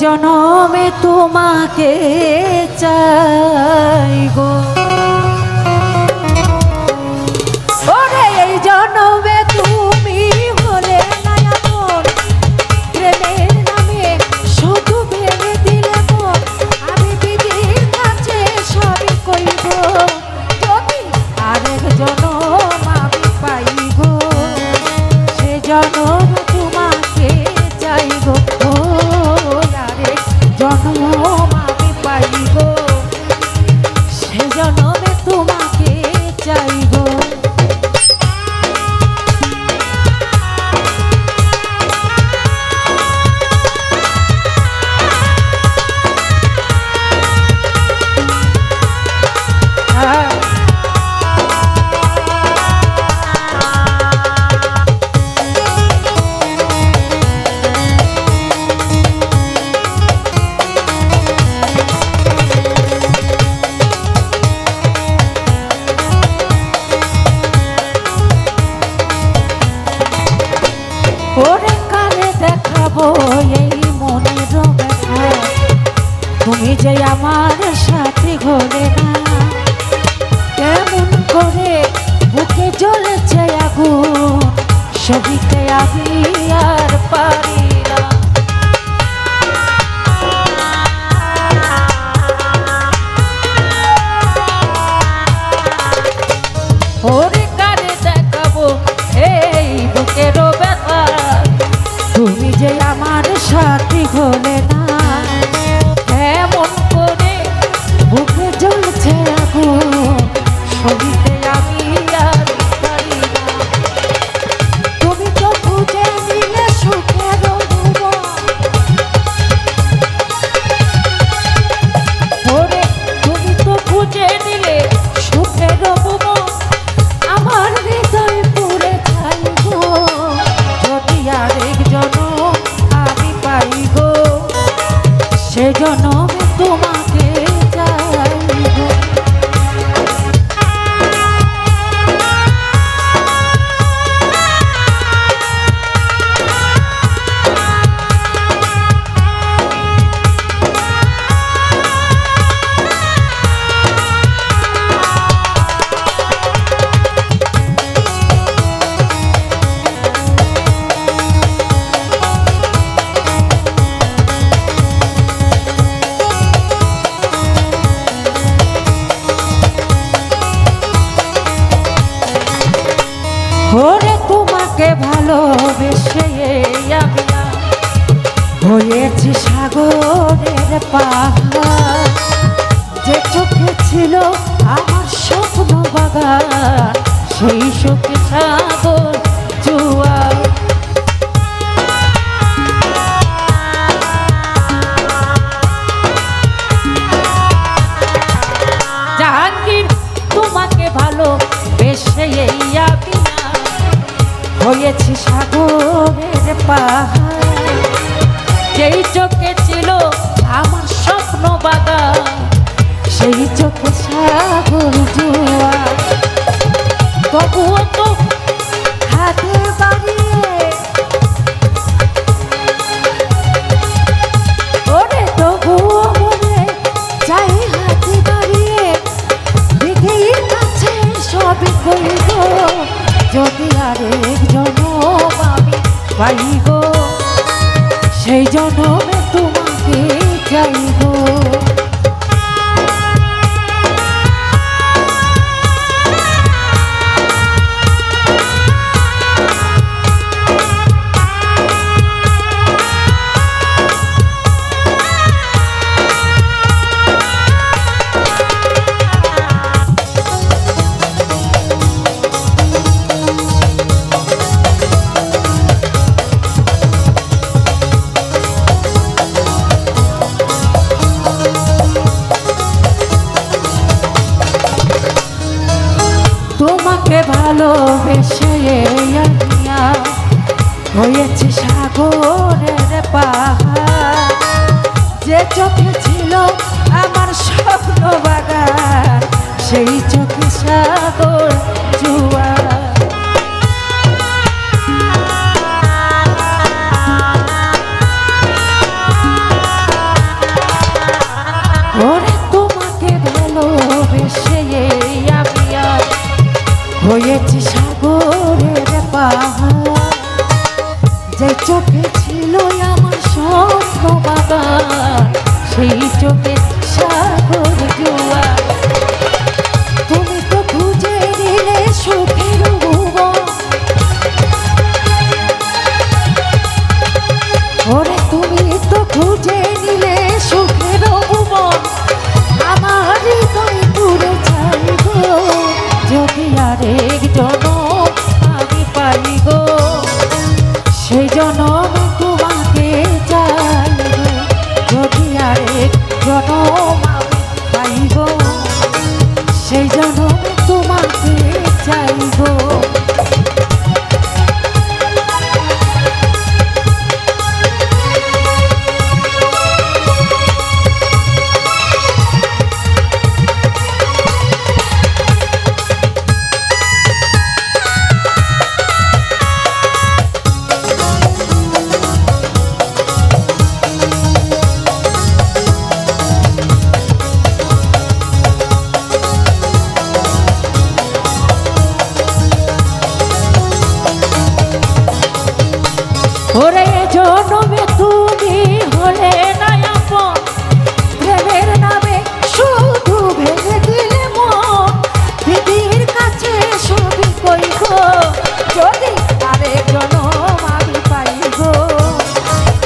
জনমে তোমাকে চাই গো, ওরে এই জনমে তুমি হলে না আপন, প্রেমের নামে শুধু ভেঙে দিলে মন। আমি বিধির কাছে সবই কইব, যদি আরেক জনম আমি পাই গো, সে জনম তোমাকে চাই গো, আরেক জনম আমি পাই গো, সে জনমে তোমাকে চাই গো। ওরে কানে দেখাবো এই মনের ব্যথা, তুমি যে আমার সাথে ঘোরে না, কেমন করে বুকে জ্বলেছে আগুন, সহিতে আমি আর পারি না। ওরে কানে দেখাবো এই বুকের ব্যথা, তুমি যে আমার সাথী হলে না, এমন করে বুকে জ্বলছে আগুন, সহিতে আমি আর পারি না। তুমি তো খুঁজে নিলে সুখের ভুবন, ওরে তুমি তো খুঁজে নিলে সুখের ভুবন, আমার হৃদয় পুড়ে ছাই গো, যদি আরেক জনম আমি পাই গো, সে জনমে তোমাকে চাই গো। ওরে তোমাকে ভালোবেসে আমি হয়েছি সাগরের পাহাড়, যে চোখে ছিল আমার স্বপ্ন বাগান, সেই চোখে সাগর জোয়ার। জাহাঙ্গীর তোমাকে ভালোবেসে আমি হয়েছি সাগরের পাহাড়, যেই চোখে ছিল আমার স্বপ্ন বাগান, সেই চোখে সাগর জোয়ার। তবুও তো হাতে বাড়িয়ে, ওরে তবুও মনে চাই হাতে বাড়িয়ে, বিধির কাছে সবই কইব, যদি আরেক জনম আমি পাই গো, সেই জনমে তোমাকে চাই গো। তোমাকে ভালোবেসে হয়েছে সাগরের পাহাড়, যে চোখে ছিল আমার স্বপ্ন বাগান, সেই চোখে সাগর জোয়ার। চোখে ছিল আমার স্বপ্ন বাগান, সেই চোখে সাগর জোয়ার। তুমি তো খুঁজে নিলে সুখের ভুবন, ওরে তুমি তো খুঁজে নিলে সুখের ভুবন। আমার হৃদয় পুরে চাইব, যদি আরেক জনম আমি পাই গো, সেই জনমে তোমাকে চাইব। যদি আরেক জনম আমি পাইব, সেই জনমে তোমাকে চাইব। ওরে জনমে তুমি হলে না আপন, প্রেমের নামে শুধু ভেঙে দিলে মন। দিদির কাছে সবই কইব, যদি আরেক জনম আমি পাইব,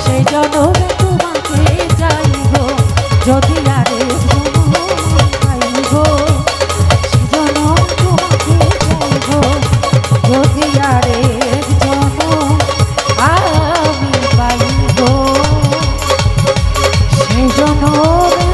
সেই জনমে তোমাকে চাইব। যদি আরেক জনম পাইব, সেই জনম তোমাকে চাইব। যদি আরেক জনম আমি পাইব, সেই জনমে